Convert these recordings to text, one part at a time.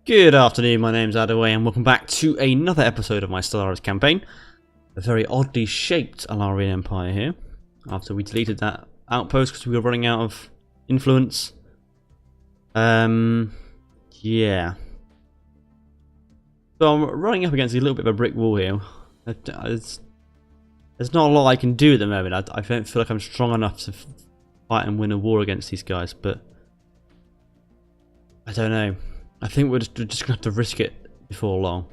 Good afternoon, my name's Adaway and welcome back to another episode of my Stellaris campaign. A very oddly shaped Alarian empire here, after we deleted that outpost because we were running out of influence. Yeah. So I'm running up against a little bit of a brick wall here. There's not a lot I can do at the moment. I don't feel like I'm strong enough to fight and win a war against these guys, but I don't know. I think we're just going to have to risk it before long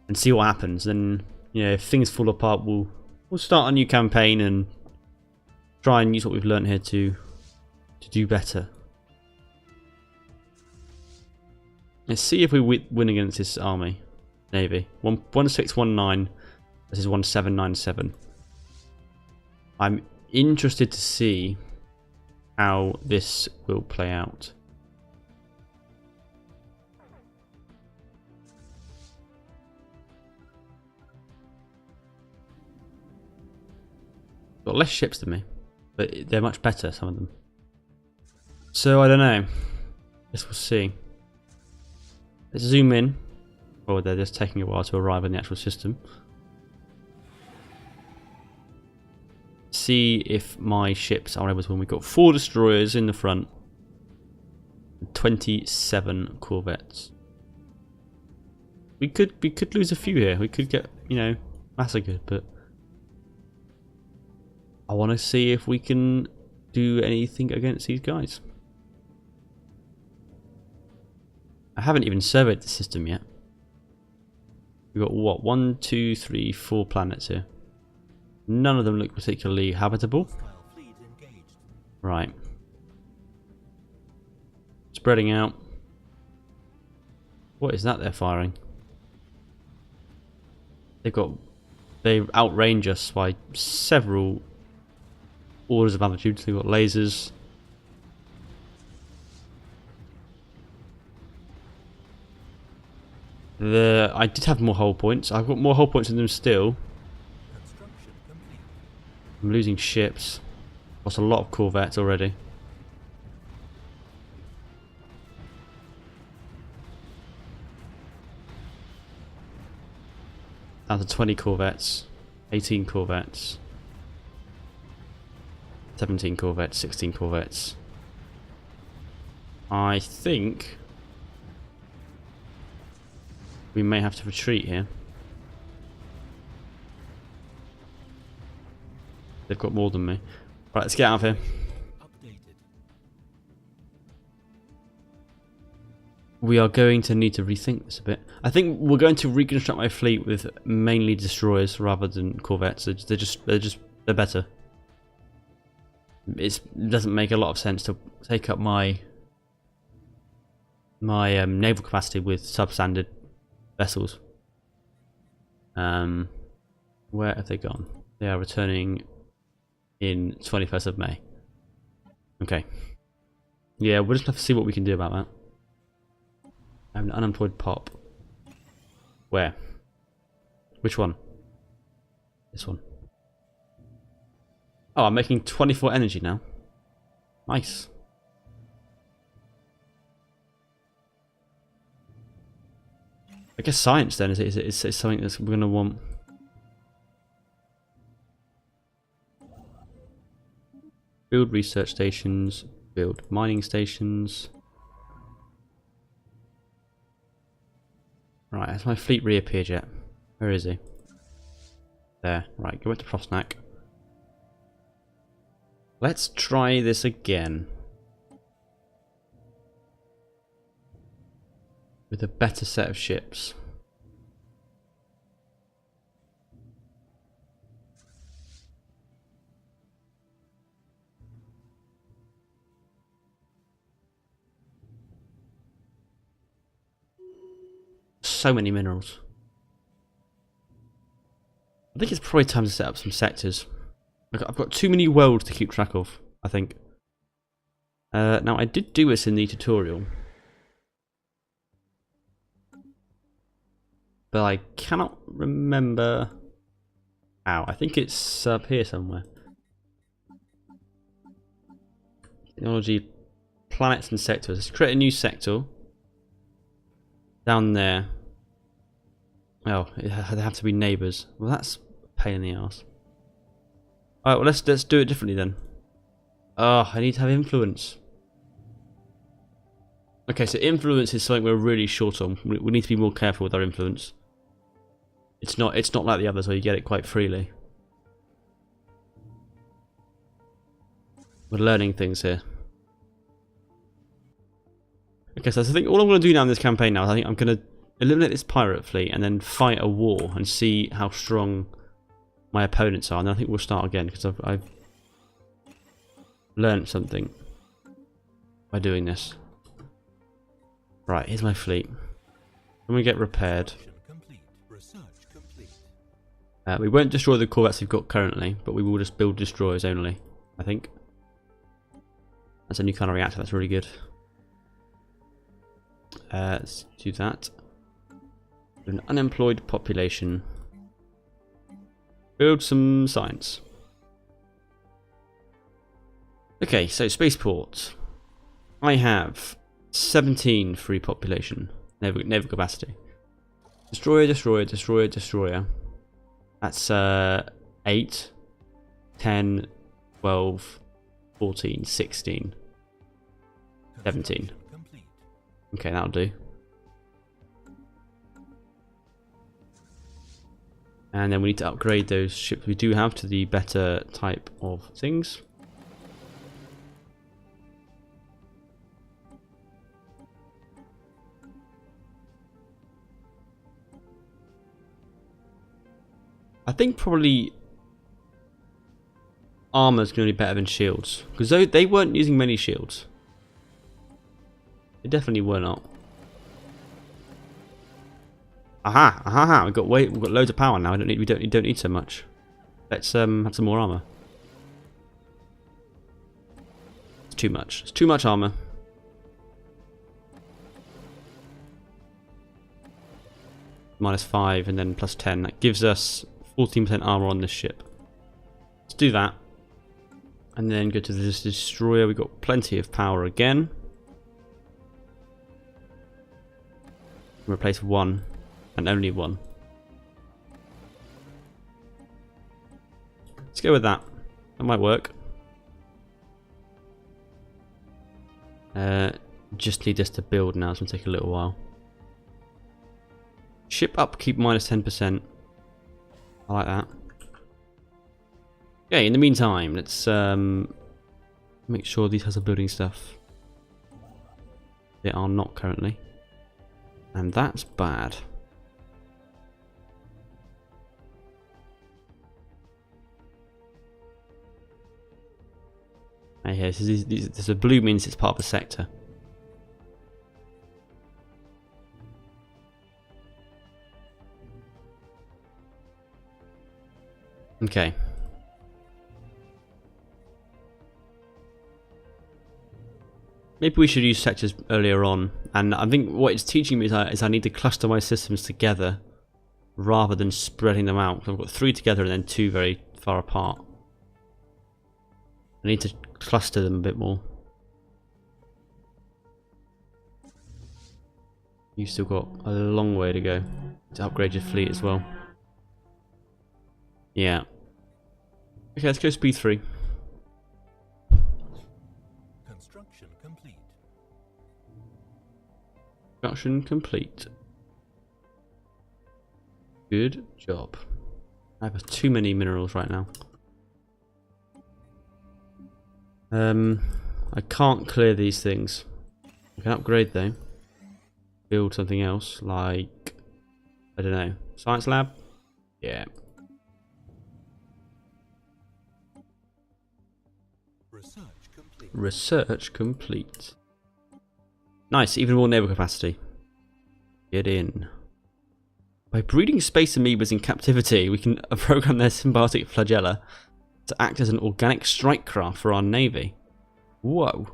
and see what happens. Then, you know, if things fall apart, we'll start a new campaign and try and use what we've learned here to do better. Let's see if we win against this army, navy. 1619 versus 1797. I'm interested to see how this will play out. Got less ships than me, but they're much better, some of them. So I don't know. Guess we'll see. Let's zoom in. Oh, they're just taking a while to arrive in the actual system. See if my ships are able to win. We've got 4 destroyers in the front, and 27 corvettes. We could lose a few here. We could get, you know, massacred, but I want to see if we can do anything against these guys. I haven't even surveyed the system yet. We've got what? 1, 2, 3, 4 planets here. None of them look particularly habitable. Right. Spreading out. What is that they're firing? They outrange us by several orders of magnitude. So we've got lasers. I did have more hull points. I've got more hull points than them still. I'm losing ships. Lost a lot of corvettes already. Down to 20 corvettes. 18 corvettes. 17 corvettes, 16 corvettes. I think we may have to retreat here. They've got more than me. Right, let's get out of here. We are going to need to rethink this a bit. I think we're going to reconstruct my fleet with mainly destroyers rather than corvettes. They're better. It doesn't make a lot of sense to take up my naval capacity with substandard vessels. Where have they gone? They are returning in 21st of May. Okay. Yeah, we'll just have to see what we can do about that. I have an unemployed pop. Where? Which one? This one. Oh, I'm making 24 energy now. Nice. I guess science then is something that we're going to want. Build research stations, build mining stations. Right, has my fleet reappeared yet? Where is he? There. Right, go back to Prosnac. Let's try this again. With a better set of ships. So many minerals. I think it's probably time to set up some sectors. I've got too many worlds to keep track of, I think. Now, I did do this in the tutorial. But I cannot remember how. I think it's up here somewhere. Technology, planets and sectors. Let's create a new sector. Down there. Oh, they have to be neighbours. Well, that's a pain in the arse. Alright, well, let's do it differently then. Oh, I need to have influence. Okay, so influence is something we're really short on. We need to be more careful with our influence. It's not like the others where you get it quite freely. We're learning things here. Okay, so I think all I'm going to do now in this campaign now is I think I'm going to eliminate this pirate fleet and then fight a war and see how strong my opponents are. And then I think we'll start again because I've learned something by doing this. Right, here's my fleet. When we get repaired, we won't destroy the corvettes we've got currently, but we will just build destroyers only, I think. That's a new kind of reactor, that's really good. Let's do that. An unemployed population. Build some science. Okay, so spaceport. I have 17 free population. Naval capacity. Destroyer, destroyer, destroyer, destroyer. That's 8, 10, 12, 14, 16, 17. Okay, that'll do. And then we need to upgrade those ships we do have to the better type of things. I think probably armor's going to be better than shields, because they weren't using many shields. They definitely were not. Aha! Aha! We've got loads of power now. We don't need so much. Let's have some more armor. It's too much. It's too much armor. -5 and then +10. That gives us 14% armor on this ship. Let's do that. And then go to this destroyer. We've got plenty of power again. Replace 1 and only 1. Let's go with that. That might work. Just need this to build now. It's going to take a little while. Ship upkeep -10%. I like that. Okay, in the meantime, let's make sure these has a building stuff. They are not currently. And that's bad. Right here, so this a blue means it's part of the sector. Okay. Maybe we should use sectors earlier on, and I think what it's teaching me is I need to cluster my systems together rather than spreading them out. I've got 3 together and then 2 very far apart. I need to cluster them a bit more. You've still got a long way to go to upgrade your fleet as well. Yeah. Okay, let's go speed 3. Construction complete. Construction complete. Good job. I have too many minerals right now. I can't clear these things. I can upgrade though. Build something else, like, I don't know, science lab? Yeah. Research complete. Research complete. Nice, even more naval capacity. Get in. By breeding space amoebas in captivity, we can program their symbiotic flagella to act as an organic strike craft for our navy. Whoa.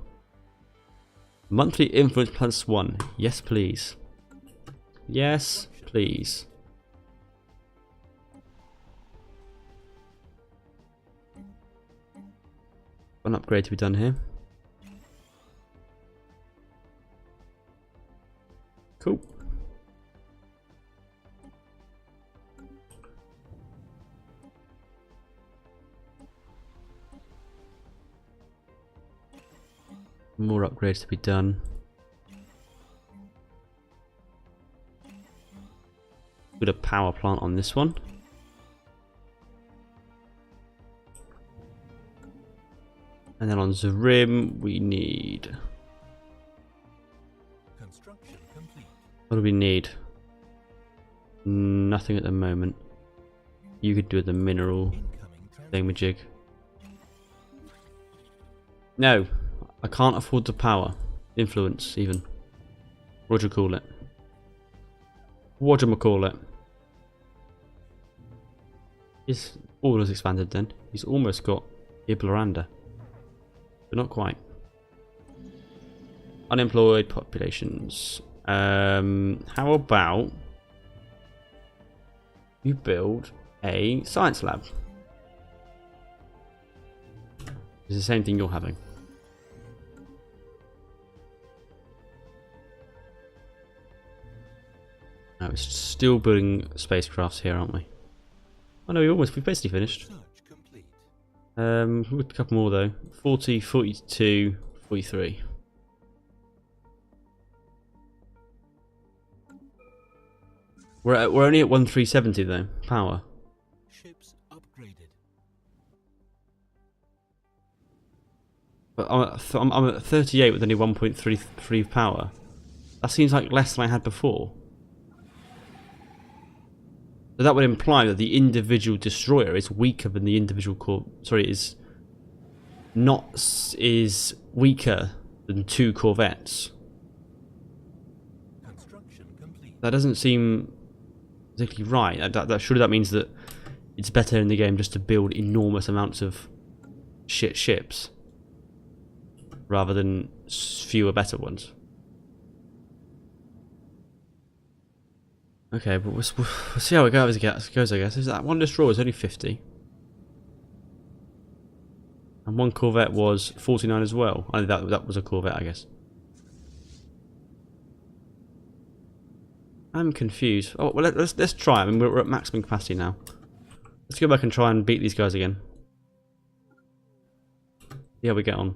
Monthly influence +1. Yes, please. Yes, please. One upgrade to be done here. Cool. more upgrades to be done. Put a power plant on this one. And then on Zarim we need... Construction complete. What do we need? Nothing at the moment. You could do the mineral thingamajig. No, I can't afford the power. Influence, even. What do you call it? What do you call it? His order's expanded then. He's almost got Iblaranda. But not quite. Unemployed populations. How about you build a science lab? It's the same thing you're having. No, we're still building spacecrafts here, aren't we? Oh no, we've basically finished. Research complete. We've got a couple more though. 40, 42, 43. We're only at 1370 though, power. Ships upgraded. But I'm at 38 with only 1.33 power. That seems like less than I had before. So that would imply that the individual destroyer is weaker than the individual core. Sorry, is weaker than 2 corvettes. Construction complete. That doesn't seem particularly right. Surely that means that it's better in the game just to build enormous amounts of shit ships rather than fewer better ones. Okay, but we'll see how it goes, I guess. Is that one destroyer was only 50. And one corvette was 49 as well. I think that was a corvette, I guess. I'm confused. Oh, well, let's try. I mean, we're at maximum capacity now. Let's go back and try and beat these guys again. See how we get on.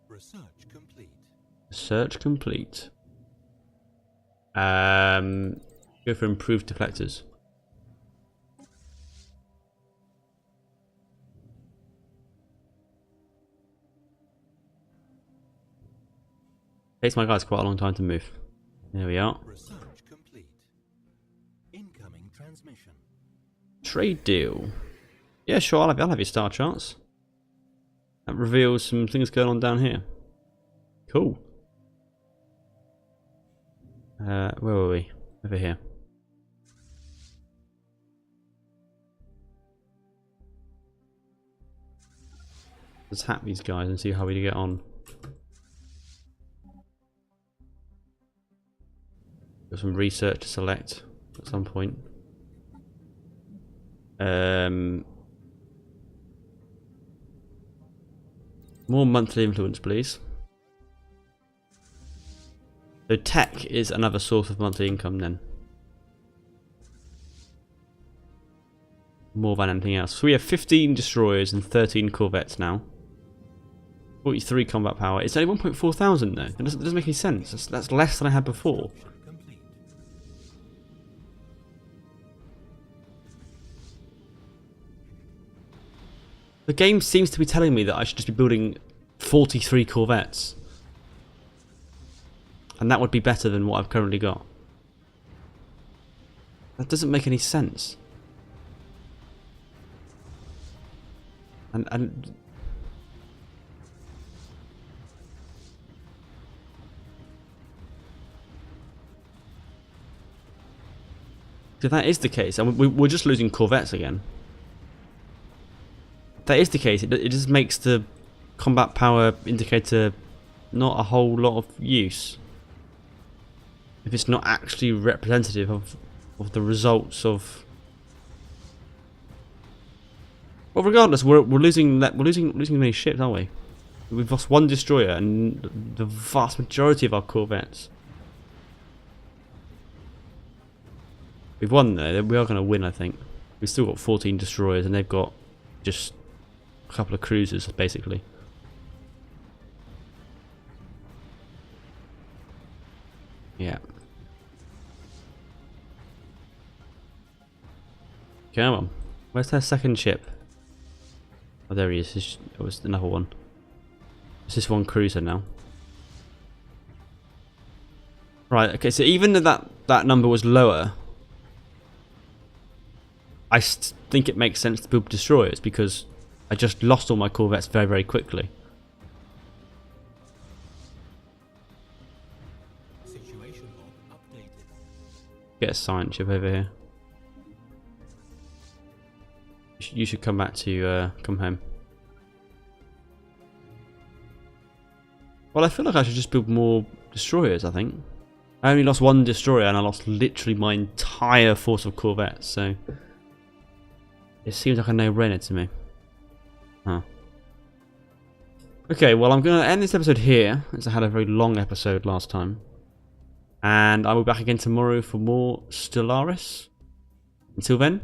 Research complete. Search complete. Go for improved deflectors. Takes my guys quite a long time to move. There we are. Research complete. Incoming transmission. Trade deal. Yeah, sure. I'll have your star charts. That reveals some things going on down here. Cool. Where were we? Over here. Let's hack these guys and see how we get on. Got some research to select at some point. More monthly influence, please. So tech is another source of monthly income then. More than anything else. So we have 15 destroyers and 13 corvettes now. 43 combat power. It's only 1.4 thousand though. It doesn't make any sense. That's less than I had before. Complete. The game seems to be telling me that I should just be building 43 corvettes. And that would be better than what I've currently got. That doesn't make any sense. And if that is the case, and we're just losing corvettes again. If that is the case, it just makes the combat power indicator not a whole lot of use. If it's not actually representative of the results of. Well, regardless, we're losing many ships, aren't we? We've lost one destroyer and the vast majority of our corvettes. We've won there. We are going to win, I think. We've still got 14 destroyers and they've got just a couple of cruisers, basically. Yeah. Come on. Where's their second ship? Oh, there he is. It was another one. It's this one cruiser now. Right, okay, so even though that number was lower, I think it makes sense to build destroyers because I just lost all my corvettes very, very quickly. Situation log updated. Get a science ship over here. You should come back to come home. Well, I feel like I should just build more destroyers, I think. I only lost one destroyer and I lost literally my entire force of corvettes, so it seems like a no-brainer to me. Huh. Okay, well I'm going to end this episode here, as I had a very long episode last time. And I will be back again tomorrow for more Stellaris. Until then,